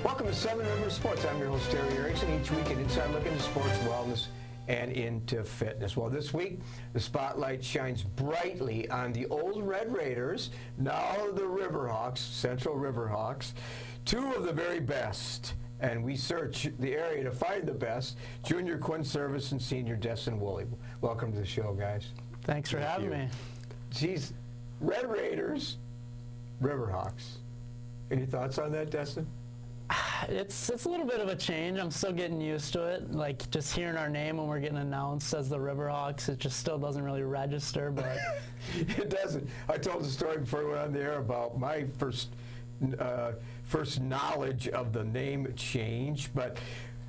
Welcome to Seven Rivers Sports. I'm your host, Terry Erickson. Each week, an inside look into sports, wellness, and into fitness. Well, this week, the spotlight shines brightly on the old Red Raiders, now the Riverhawks, Central Riverhawks, two of the very best. And we search the area to find the best, junior Quinn Servais and senior Deston Wooley. Welcome to the show, guys. Thanks for having me. Geez, Red Raiders, Riverhawks. Any thoughts on that, Deston? It's a little bit of a change. I'm still getting used to it. Like, just hearing our name when we're getting announced as the Riverhawks, it just still doesn't really register, but... It doesn't. I told the story before we went on the air about my first knowledge of the name change, but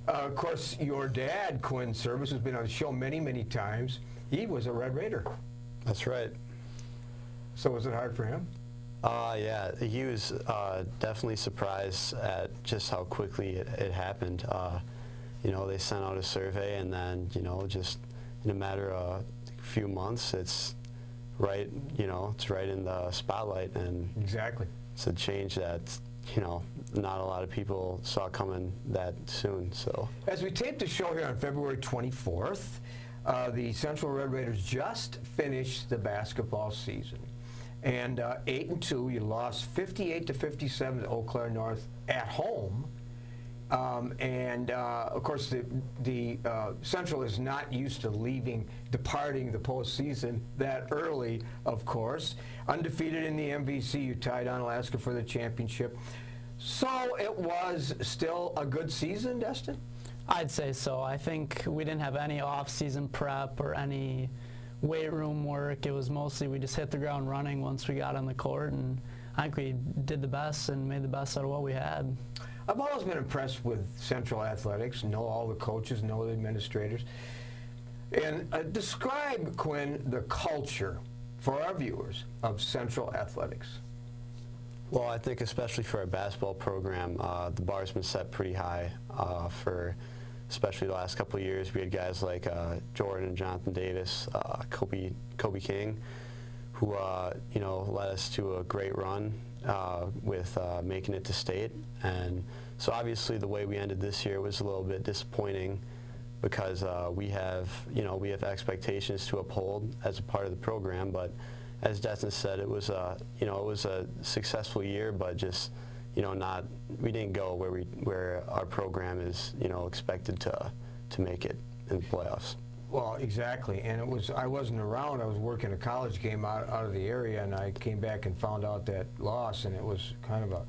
of course your dad, Quinn Servais, has been on the show many, many times. He was a Red Raider. That's right. So was it hard for him? Yeah, he was definitely surprised at just how quickly it happened. You know, they sent out a survey, and then, you know, just in a matter of a few months, it's right, you know, it's right in the spotlight. And exactly. It's a change that, you know, not a lot of people saw coming that soon. So as we tape the show here on February 24th, the Central Red Raiders just finished the basketball season. And 8-2, you lost 58-57 to Eau Claire North at home. Of course, the Central is not used to departing the postseason that early, of course. Undefeated in the MVC, you tied on Alaska for the championship. So it was still a good season, Deston? I'd say so. I think we didn't have any off-season prep or any weight room work. It was mostly we just hit the ground running once we got on the court, and I think we did the best and made the best out of what we had. I've always been impressed with Central Athletics, know all the coaches, know the administrators. And describe, Quinn, the culture for our viewers of Central Athletics. Well, I think especially for our basketball program, the bar's been set pretty high for especially the last couple of years. We had guys like Jordan and Jonathan Davis, Kobe King, who you know, led us to a great run with making it to state. And so obviously the way we ended this year was a little bit disappointing because we have expectations to uphold as a part of the program. But as Deston said, it was you know, it was a successful year, but just, you know, we didn't go where our program is, you know, expected to make it in the playoffs. Well, exactly, and I wasn't around. I was working a college game out of the area, and I came back and found out that loss, and it was kind of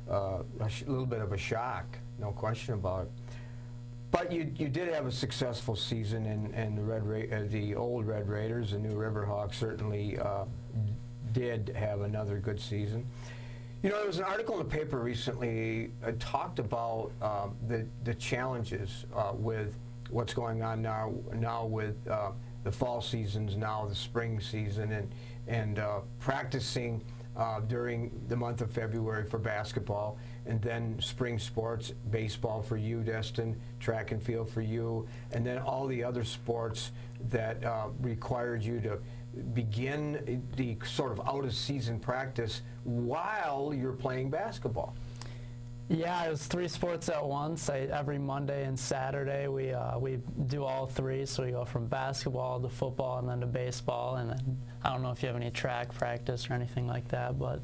a little bit of a shock, no question about it. But you did have a successful season, and the old Red Raiders, the new Riverhawks, certainly did have another good season. You know, there was an article in the paper recently talked about the challenges with what's going on now with the fall seasons, now the spring season, and practicing during the month of February for basketball, and then spring sports, baseball for you, Deston, track and field for you, and then all the other sports that required you to begin the sort of out-of-season practice while you're playing basketball. Yeah, it was 3 sports at once. Every Monday and Saturday we do all 3, so we go from basketball to football and then to baseball, and then I don't know if you have any track practice or anything like that, but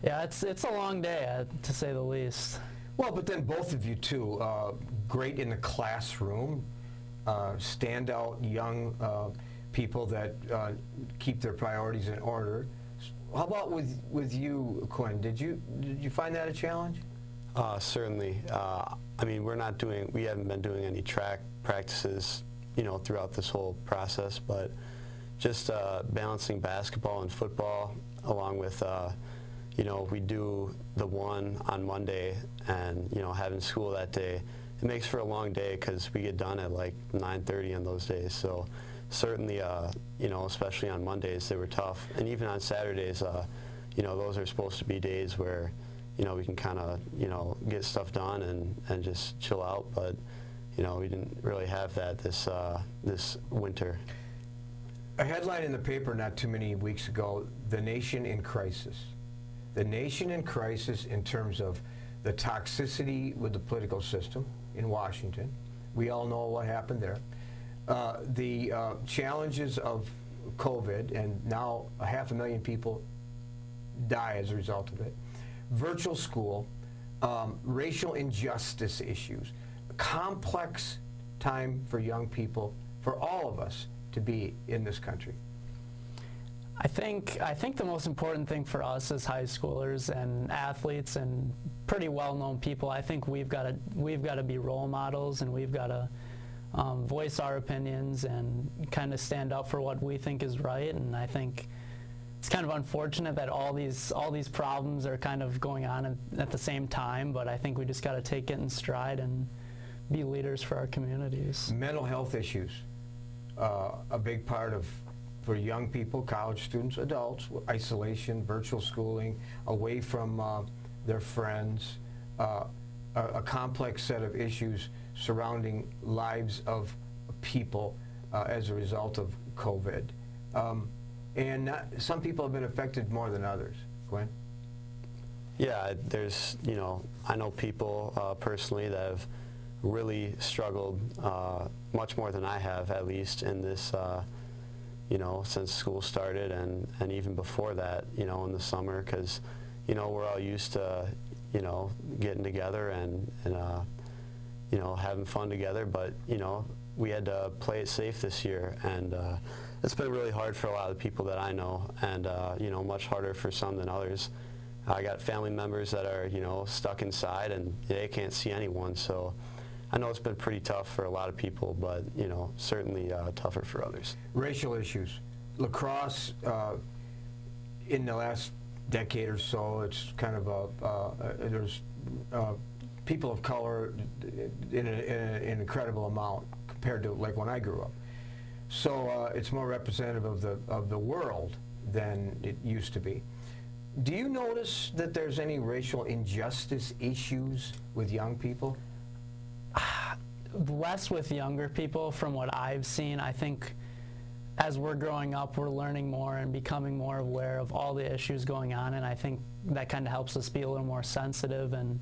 yeah, it's a long day to say the least. Well, but then both of you too, great in the classroom, standout young people that keep their priorities in order. How about with you, Quinn? Did you find that a challenge? Certainly. I mean, we haven't been doing any track practices, you know, throughout this whole process, but just balancing basketball and football along with, you know, we do the one on Monday, and, you know, having school that day, it makes for a long day because we get done at like 9:30 on those days. So certainly, you know, especially on Mondays, they were tough. And even on Saturdays, you know, those are supposed to be days where, you know, we can kind of, you know, get stuff done and just chill out. But, you know, we didn't really have that this winter. A headline in the paper not too many weeks ago, the nation in crisis. The nation in crisis in terms of the toxicity with the political system in Washington. We all know what happened there. The challenges of COVID, and now 500,000 people die as a result of it. Virtual school, racial injustice issues, complex time for young people, for all of us to be in this country. I think the most important thing for us as high schoolers and athletes and pretty well-known people, I think we've got to be role models, and we've got to voice our opinions and kind of stand up for what we think is right. And I think it's kind of unfortunate that all these problems are kind of going on at the same time, but I think we just got to take it in stride and be leaders for our communities. Mental health issues, a big part of, for young people, college students, adults, isolation, virtual schooling, away from their friends, a complex set of issues surrounding lives of people as a result of COVID. And some people have been affected more than others. Quinn? Yeah, there's, I know people personally that have really struggled much more than I have, at least in this, since school started, and even before that, in the summer, because, we're all used to, getting together and having fun together, but, we had to play it safe this year, and it's been really hard for a lot of the people that I know, and, much harder for some than others. I got family members that are, stuck inside, and they can't see anyone, so I know it's been pretty tough for a lot of people, but, certainly tougher for others. Racial issues. Lacrosse, in the last decade or so, it's kind of there's people of color in an incredible amount compared to like when I grew up. So it's more representative of the world than it used to be. Do you notice that there's any racial injustice issues with young people? Less with younger people from what I've seen. I think as we're growing up, we're learning more and becoming more aware of all the issues going on, and I think that kind of helps us be a little more sensitive. And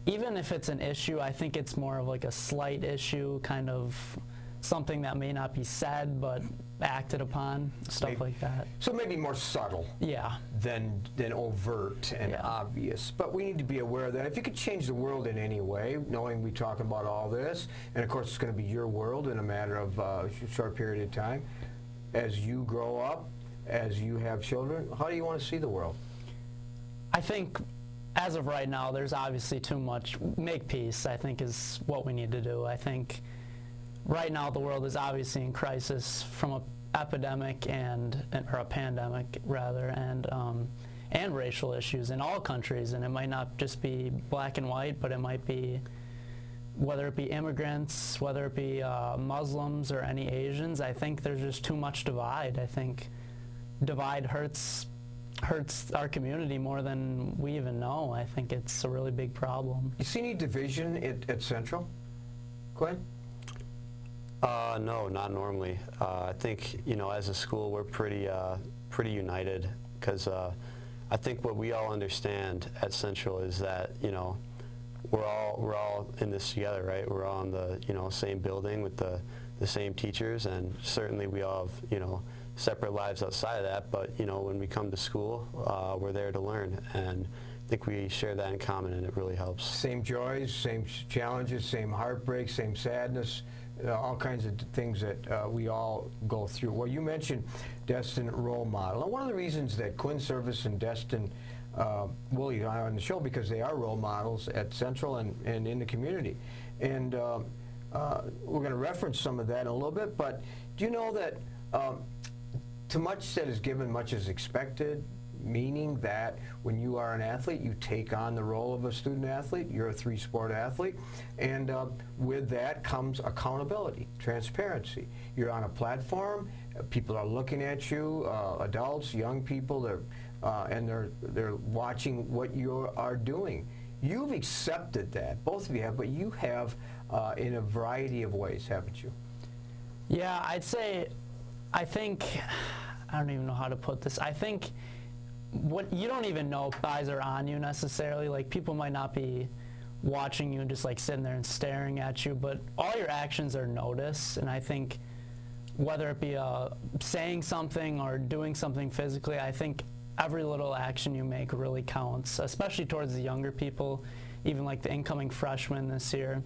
even if it's an issue, I think it's more of like a slight issue, kind of something that may not be said but acted upon, stuff like that. So maybe more subtle. Yeah. Than overt and obvious. But we need to be aware of that. If you could change the world in any way, knowing we talk about all this, and of course it's going to be your world in a matter of a short period of time, as you grow up, as you have children, how do you want to see the world? I think as of right now, there's obviously too much. Make peace, I think, is what we need to do. I think right now the world is obviously in crisis from an epidemic or a pandemic rather, and racial issues in all countries, and it might not just be black and white, but it might be whether it be immigrants, whether it be Muslims or any Asians. I think there's just too much divide. I think divide hurts our community more than we even know. I think it's a really big problem. You see any division at Central, Quinn? No, not normally. I think, as a school, we're pretty united, because I think what we all understand at Central is that, we're all in this together, right? We're all in the, same building with the same teachers, and certainly we all have, separate lives outside of that, but, when we come to school, we're there to learn, and I think we share that in common, and it really helps. Same joys, same challenges, same heartbreak, same sadness. All kinds of things that we all go through. Well, you mentioned Deston role model. And one of the reasons that Quinn, Servais, and Deston Wooley are on the show, because they are role models at Central and in the community. And we're going to reference some of that in a little bit, but do you know that to much that is given, much is expected, meaning that when you are an athlete, you take on the role of a student athlete. You're a three-sport athlete, and with that comes accountability, transparency. You're on a platform, people are looking at you, adults, young people, and they're watching what you are doing. You've accepted that, both of you have, but you have in a variety of ways, haven't you? Yeah, I don't even know how to put this. I think you don't even know if eyes are on you necessarily. Like, people might not be watching you and just like sitting there and staring at you, but all your actions are noticed. And I think whether it be saying something or doing something physically, I think every little action you make really counts, especially towards the younger people, even like the incoming freshmen this year,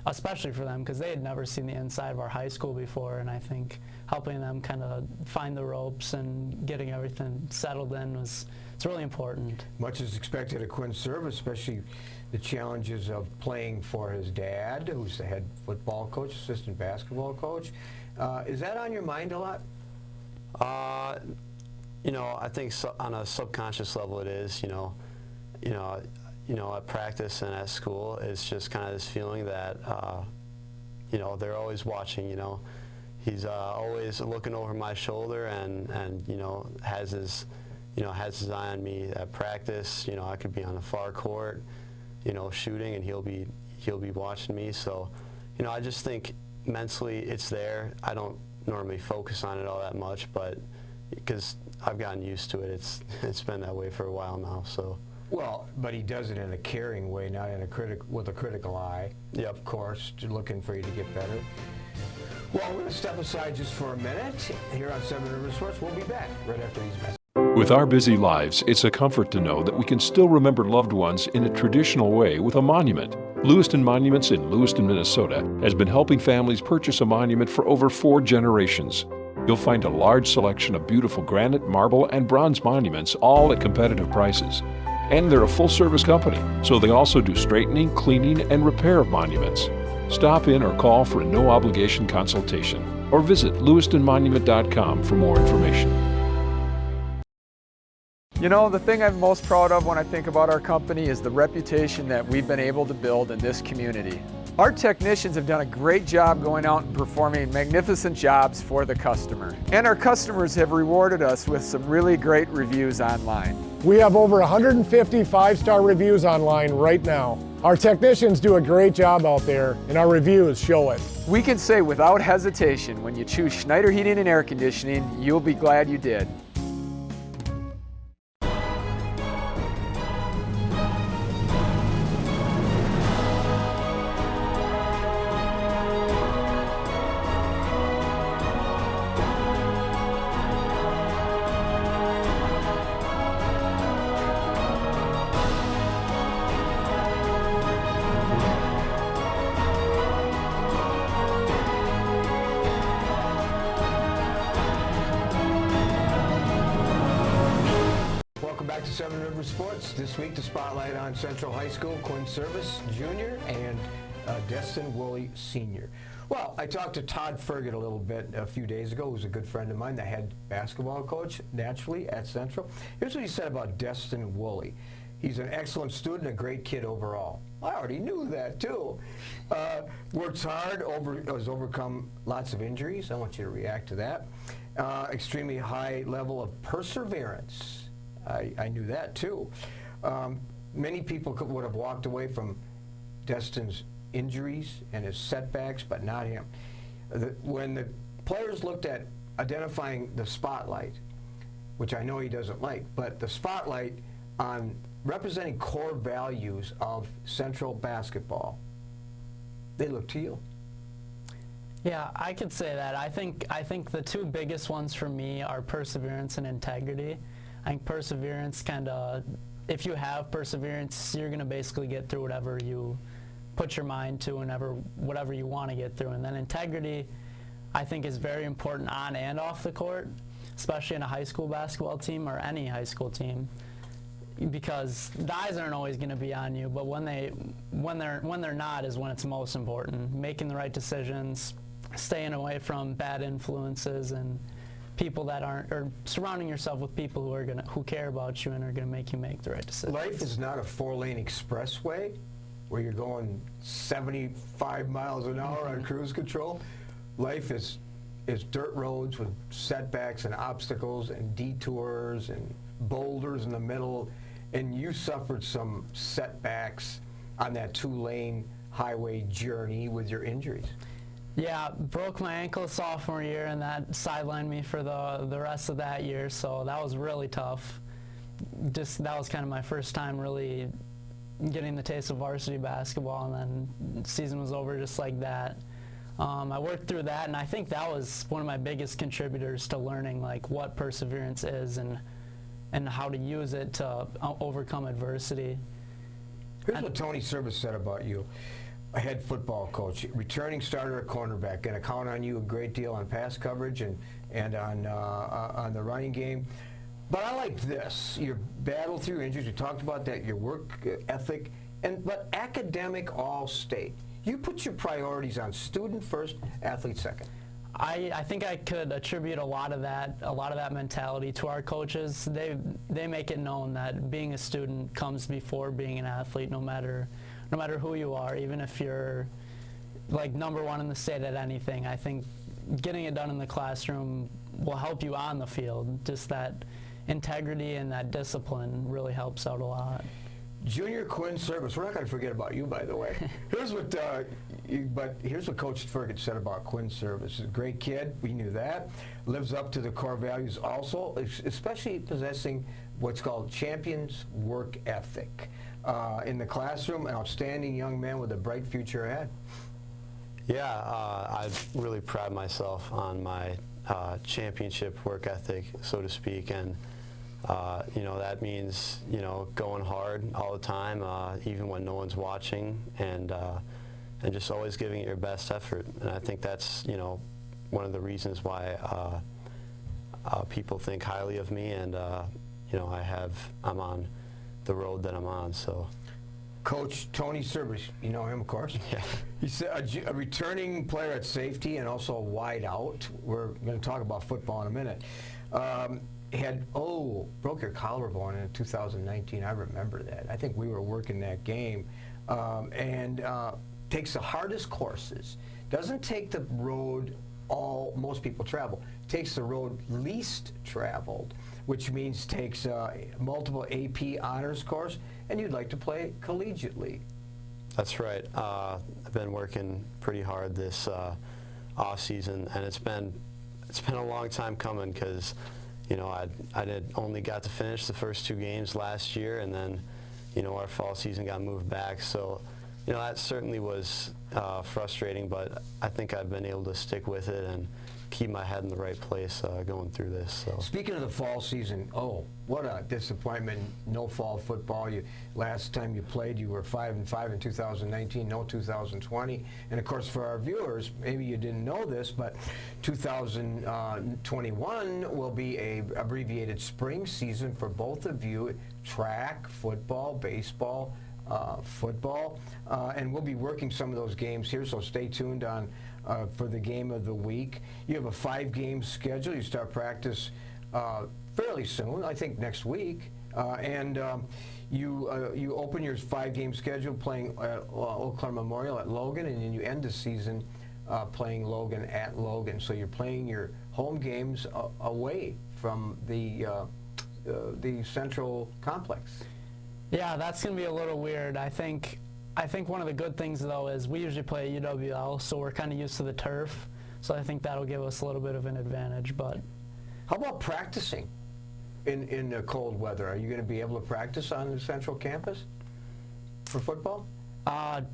especially for them, because they had never seen the inside of our high school before. And I think helping them kind of find the ropes and getting everything settled in it's really important. Much is expected of Quinn Servais, especially the challenges of playing for his dad, who's the head football coach, assistant basketball coach. Is that on your mind a lot? You know, I think on a subconscious level it is. At practice and at school, it's just kind of this feeling that they're always watching. He's always looking over my shoulder and has his eye on me at practice. I could be on the far court, shooting, and he'll be watching me. So, I just think mentally it's there. I don't normally focus on it all that much, but because I've gotten used to it, it's been that way for a while now. So. Well, but he does it in a caring way, not in with a critical eye. Yep. Of course, looking for you to get better. Well, we're going to step aside just for a minute here on Seven Rivers Sports. We'll be back right after these messages. With our busy lives, it's a comfort to know that we can still remember loved ones in a traditional way with a monument. Lewiston Monuments in Lewiston, Minnesota has been helping families purchase a monument for over 4 generations. You'll find a large selection of beautiful granite, marble, and bronze monuments, all at competitive prices. And they're a full-service company, so they also do straightening, cleaning, and repair of monuments. Stop in or call for a no-obligation consultation, or visit lewistonmonument.com for more information. The thing I'm most proud of when I think about our company is the reputation that we've been able to build in this community. Our technicians have done a great job going out and performing magnificent jobs for the customer. And our customers have rewarded us with some really great reviews online. We have over 150 5-star reviews online right now. Our technicians do a great job out there, and our reviews show it. We can say without hesitation, when you choose Schneider Heating and Air Conditioning, you'll be glad you did. Back to Seven Rivers Sports. This week, the spotlight on Central High School, Quinn Servais Jr. and Deston Wooley Sr. Well, I talked to Todd Ferget a little bit a few days ago, who's a good friend of mine, the head basketball coach, naturally, at Central. Here's what he said about Deston Wooley. He's an excellent student, a great kid overall. I already knew that, too. Works hard, has overcome lots of injuries. I want you to react to that. Extremely high level of perseverance. I knew that, too. Many people would have walked away from Deston's injuries and his setbacks, but not him. When the players looked at identifying the spotlight, which I know he doesn't like, but the spotlight on representing core values of Central basketball, they look to you. Yeah, I could say that. I think the 2 biggest ones for me are perseverance and integrity. I think perseverance if you have perseverance, you're going to basically get through whatever you put your mind to and whatever you want to get through. And then integrity, I think, is very important on and off the court, especially in a high school basketball team or any high school team, because the eyes aren't always going to be on you, but when they're not is when it's most important. Making the right decisions, staying away from bad influences, and people that aren't, or surrounding yourself with people who care about you and are gonna make you make the right decisions. Life is not a 4-lane expressway where you're going 75 miles an hour on cruise control. Life is dirt roads with setbacks and obstacles and detours and boulders in the middle, and you suffered some setbacks on that 2-lane highway journey with your injuries. Yeah, broke my ankle sophomore year, and that sidelined me for the rest of that year, so that was really tough. just that was kind of my first time really getting the taste of varsity basketball, and then the season was over just like that. I worked through that, and I think that was one of my biggest contributors to learning like what perseverance is and how to use it to overcome adversity. Here's what Tony Servais said about you. A head football coach, returning starter at cornerback, going to count on you a great deal on pass coverage and on the running game. But I like this, your battle through injuries, you talked about that, your work ethic, but academic all-state. You put your priorities on student first, athlete second. I think I could attribute a lot of that mentality to our coaches. They make it known that being a student comes before being an athlete, no matter who you are, even if you're like #1 in the state at anything. I think getting it done in the classroom will help you on the field. Just that integrity and that discipline really helps out a lot. Junior Quinn Servais, we're not going to forget about you, by the way. Here's what Coach Ferguson said about Quinn Servais. He's a great kid, we knew that. Lives up to the core values also, especially possessing what's called champion's work ethic. In the classroom, an outstanding young man with a bright future ahead. Yeah, I really pride myself on my championship work ethic, so to speak, and you know, that means, you know, going hard all the time, even when no one's watching, and just always giving it your best effort. And I think that's, you know, one of the reasons why people think highly of me, and you know, I'm on the road that I'm on. So, Coach Tony Servais, you know him, of course. yeah. He's a returning player at safety and also a wide out. We're going to talk about football in a minute. Broke your collarbone in 2019. I remember that. I think we were working that game. Takes the hardest courses. Doesn't take the road most people travel. Takes the road least traveled, which means takes multiple AP honors course, and you'd like to play collegiately. That's right. I've been working pretty hard this off season, and it's been a long time coming, because you know, I only got to finish the first 2 games last year, and then, you know, our fall season got moved back. So, you know, that certainly was frustrating, but I think I've been able to stick with it and keep my head in the right place going through this. So. Speaking of the fall season, what a disappointment! No fall football. Last time you played, you were 5-5 in 2019. No 2020. And of course, for our viewers, maybe you didn't know this, but 2021 will be a abbreviated spring season for both of you: track, football, baseball. Football, and we'll be working some of those games here, so stay tuned on for the game of the week. You have a 5-game schedule. You start practice fairly soon, I think next week, and you open your 5-game schedule playing Eau Claire Memorial at Logan, and then you end the season playing Logan at Logan. So you're playing your home games away from the central complex. Yeah, that's going to be a little weird. I think one of the good things, though, is we usually play at UWL, so we're kind of used to the turf. So I think that'll give us a little bit of an advantage. But how about practicing in the cold weather? Are you going to be able to practice on the central campus for football?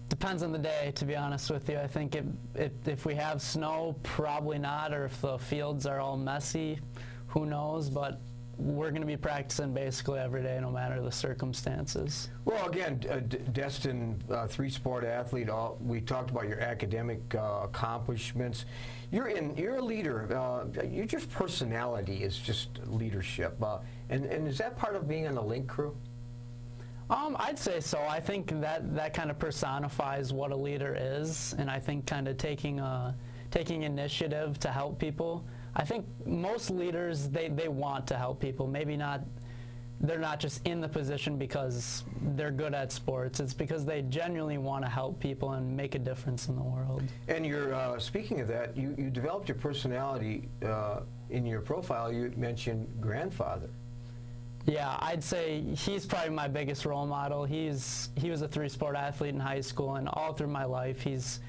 Depends on the day, to be honest with you. I think if we have snow, probably not, or if the fields are all messy, who knows. But we're going to be practicing basically every day, no matter the circumstances. Well, again, Deston, 3-sport athlete. We talked about your academic accomplishments. You're a leader. Your just personality is just leadership. And is that part of being on the link crew? I'd say so. I think that kind of personifies what a leader is, and I think kind of taking initiative to help people. I think most leaders, they want to help people. Maybe not, they're not just in the position because they're good at sports. It's because they genuinely want to help people and make a difference in the world. And you're, speaking of that, you developed your personality in your profile. You mentioned grandfather. Yeah, I'd say he's probably my biggest role model. He was a 3-sport athlete in high school, and all through my life, he's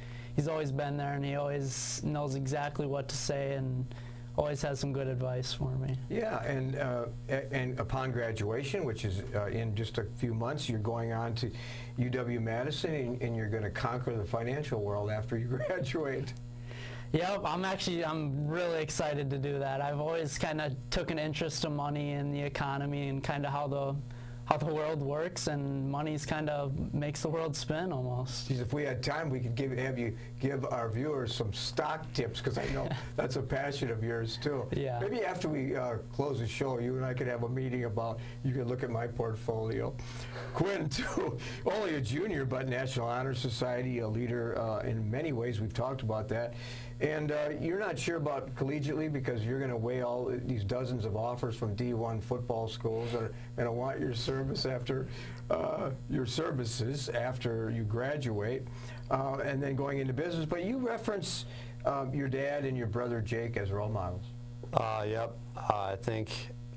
always been there, and he always knows exactly what to say, and always has some good advice for me. Yeah, and upon graduation, which is in just a few months, you're going on to UW-Madison, and you're going to conquer the financial world after you graduate. Yep, I'm really excited to do that. I've always kind of took an interest to money and the economy and kind of how the world works, and money's kind of makes the world spin almost. Geez, if we had time, we could have you give our viewers some stock tips, because I know that's a passion of yours too. Yeah. Maybe after we close the show, you and I could have a meeting about, you could look at my portfolio. Quinn, too, only a junior, but National Honor Society, a leader in many ways. We've talked about that. And you're not sure about collegiately, because you're going to weigh all these dozens of offers from D1 football schools that are going to want your service after your services after you graduate, and then going into business. But you reference your dad and your brother Jake as role models. Yep. I think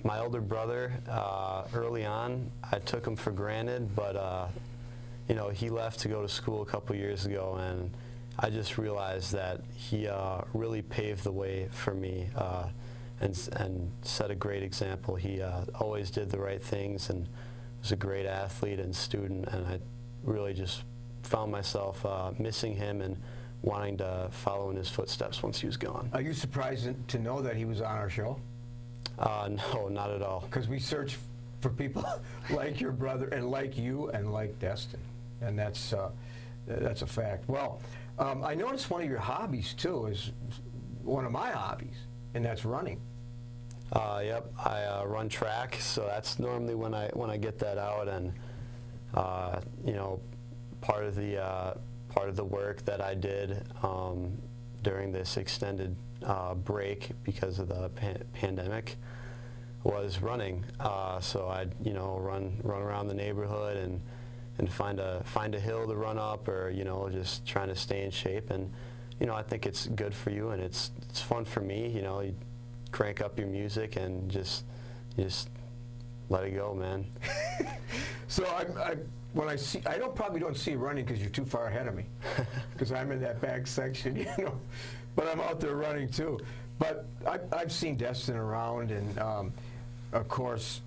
my older brother, early on, I took him for granted, but you know, he left to go to school a couple years ago, and I just realized that he really paved the way for me and set a great example. He always did the right things and was a great athlete and student, and I really just found myself missing him and wanting to follow in his footsteps once he was gone. Are you surprised to know that he was on our show? No, not at all. Because we search for people like your brother and like you and like Deston, and that's a fact. Well, I noticed one of your hobbies too is one of my hobbies, and that's running. Yep, I run track, so that's normally when I get that out, and you know, part of the work that I did during this extended break because of the pandemic was running. So I'd run around the neighborhood and find a hill to run up, or just trying to stay in shape. And I think it's good for you, and it's fun for me. You crank up your music and just let it go, man. So when I probably don't see you running because you're too far ahead of me, because I'm in that back section, but I'm out there running too. But I've seen Deston around, and of course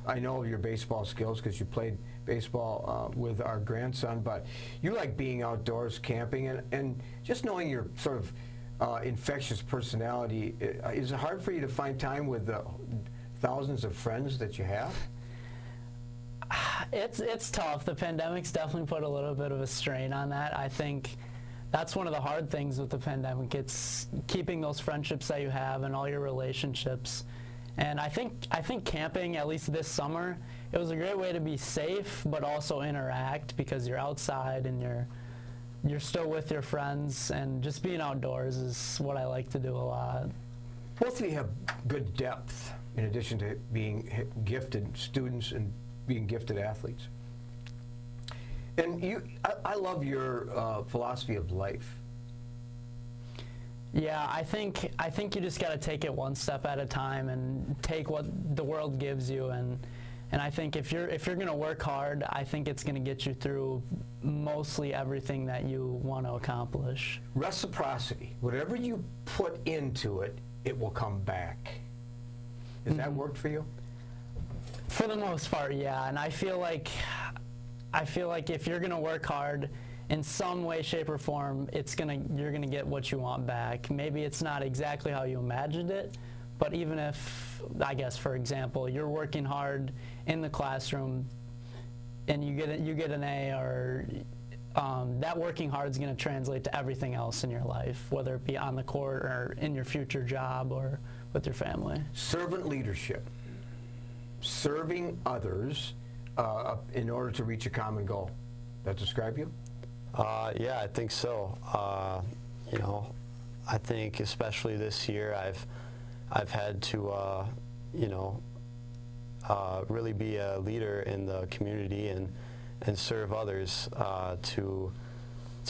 I know your baseball skills because you played baseball with our grandson. But you like being outdoors, camping, and just knowing your sort of infectious personality. Is it hard for you to find time with the thousands of friends that you have? It's tough. The pandemic's definitely put a little bit of a strain on that. I think that's one of the hard things with the pandemic. It's keeping those friendships that you have and all your relationships. And I think camping, at least this summer, it was a great way to be safe but also interact, because you're outside and you're still with your friends, and just being outdoors is what I like to do a lot. Both of you have good depth in addition to being gifted students and being gifted athletes. And I love your philosophy of life. Yeah, I think you just got to take it one step at a time and take what the world gives you, and I think if you're going to work hard, I think it's going to get you through mostly everything that you want to accomplish. Reciprocity. Whatever you put into it, it will come back. Has that worked for you? For the most part, yeah. And I feel like if you're going to work hard in some way, shape, or form, you're gonna get what you want back. Maybe it's not exactly how you imagined it, but even if, I guess, for example, you're working hard in the classroom and you get an A, or that working hard is going to translate to everything else in your life, whether it be on the court or in your future job or with your family. Servant leadership. Serving others in order to reach a common goal. That describe you? Yeah, I think so. I think especially this year, I've had to, really be a leader in the community and serve others to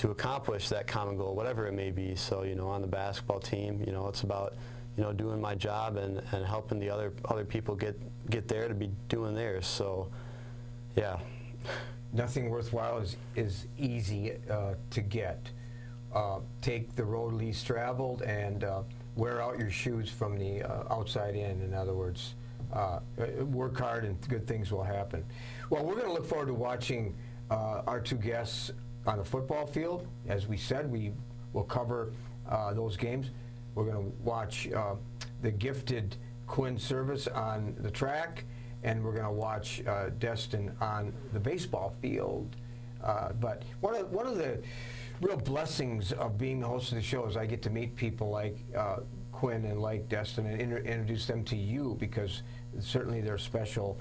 accomplish that common goal, whatever it may be. So, on the basketball team, it's about, doing my job and helping the other people get there to be doing theirs. So, yeah. Nothing worthwhile is easy to get. Take the road least traveled and wear out your shoes from the outside in. In other words, work hard and good things will happen. Well, we're going to look forward to watching our two guests on the football field. As we said, we will cover those games. We're going to watch the gifted Quinn Servais on the track, and we're going to watch Deston on the baseball field. But one of the real blessings of being the host of the show is I get to meet people like Quinn and like Deston and introduce them to you, because certainly they're special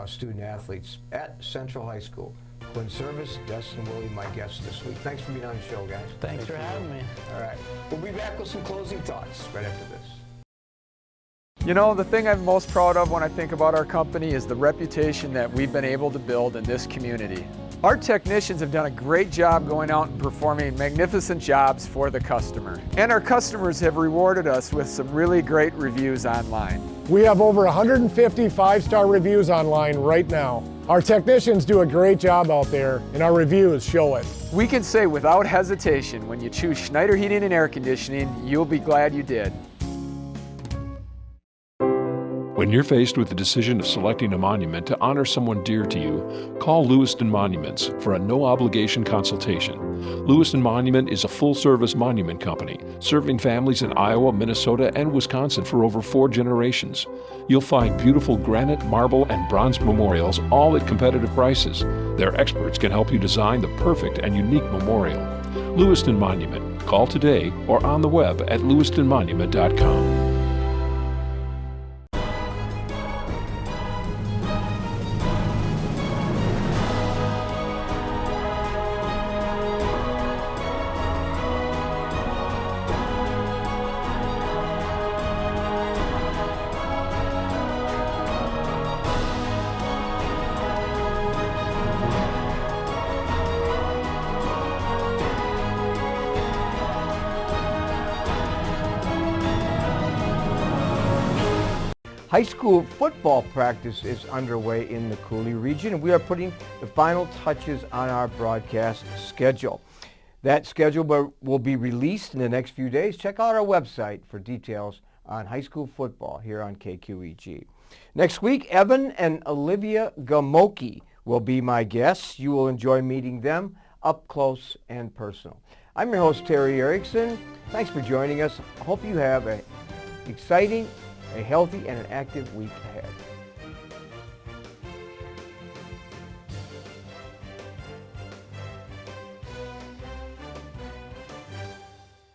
student athletes at Central High School. Quinn Servais, Deston Wooley, my guests this week. Thanks for being on the show, guys. Thanks for having me. All right. We'll be back with some closing thoughts right after this. You know, the thing I'm most proud of when I think about our company is the reputation that we've been able to build in this community. Our technicians have done a great job going out and performing magnificent jobs for the customer. And our customers have rewarded us with some really great reviews online. We have over 150 five-star reviews online right now. Our technicians do a great job out there, and our reviews show it. We can say without hesitation, when you choose Schneider Heating and Air Conditioning, you'll be glad you did. When you're faced with the decision of selecting a monument to honor someone dear to you, call Lewiston Monuments for a no-obligation consultation. Lewiston Monument is a full-service monument company, serving families in Iowa, Minnesota, and Wisconsin for over 4 generations. You'll find beautiful granite, marble, and bronze memorials, all at competitive prices. Their experts can help you design the perfect and unique memorial. Lewiston Monument. Call today or on the web at lewistonmonument.com. High school football practice is underway in the Cooley region, and we are putting the final touches on our broadcast schedule. That schedule will be released in the next few days. Check out our website for details on high school football here on KQEG. Next week, Evan and Olivia Gamoki will be my guests. You will enjoy meeting them up close and personal. I'm your host, Terry Erickson. Thanks for joining us. I hope you have an exciting, a healthy, and an active week ahead.